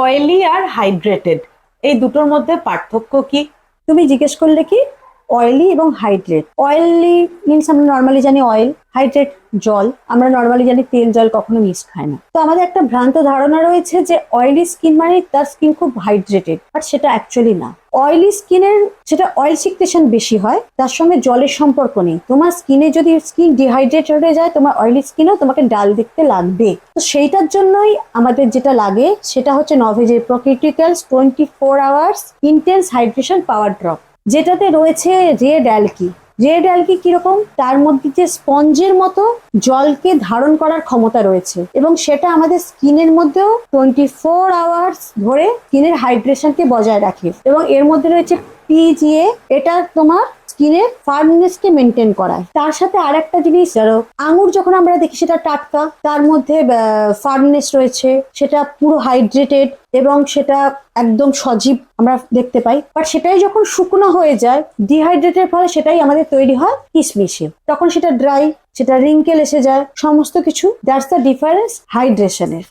Oily আর hydrated এই দুটোর মধ্যে পার্থক্য কি? তুমি জিজ্ঞেস করলে কি অয়েলি এবং হাইড্রেট। অয়েলি মিনস আমরা নর্মালি জানি অয়েল, হাইড্রেট জল। আমরা নর্মালি জানি তেল জল কখনো মিক্স খায় না। তো আমাদের একটা ভ্রান্ত ধারণা রয়েছে যে অয়েলি স্কিন মানে তার স্কিন খুব হাইড্রেটেড, বাট সেটা অ্যাকচুয়ালি না। অয়েলি স্কিনের যেটা অয়েল সিক্রেশন বেশি হয়, তার সঙ্গে জলের সম্পর্ক নেই। তোমার স্কিনে যদি স্কিন ডিহাইড্রেটেড হয়ে যায়, তোমার অয়েলি স্কিনেও তোমাকে ডাল দেখতে লাগবে। তো সেইটার জন্যই আমাদের যেটা লাগে সেটা হচ্ছে নভেজের প্রকৃতিক্যালস 24 আওয়ার্স ইন্টেন্স হাইড্রেশন পাওয়ার ড্রপ, যেটাতে রয়েছে রেড অ্যালকি। রেড অ্যালকি কিরকম? তার মধ্যে যে স্পঞ্জের মতো জলকে ধারণ করার ক্ষমতা রয়েছে, এবং সেটা আমাদের স্কিনের মধ্যেও 24 আওয়ার্স ধরে স্কিনের হাইড্রেশনকে বজায় রাখে। এবং এর মধ্যে রয়েছে পিজিএ, এটা তোমার স্কিনের ফার্মনেসকে মেনটেন করায়। তার সাথে আর একটা জিনিস, ধরো আঙুর যখন আমরা দেখি সেটা টাটকা, তার মধ্যে ফার্মনেস রয়েছে, সেটা পুরো হাইড্রেটেড এবং সেটা একদম সজীব আমরা দেখতে পাই। বাট সেটাই যখন শুকনো হয়ে যায় ডিহাইড্রেটের ফলে, সেটাই আমাদের তৈরি হয় কিশমিশে। তখন সেটা ড্রাই, সেটা রিঙ্কেল এসে যায়, সমস্ত কিছু। That's the difference হাইড্রেশনের।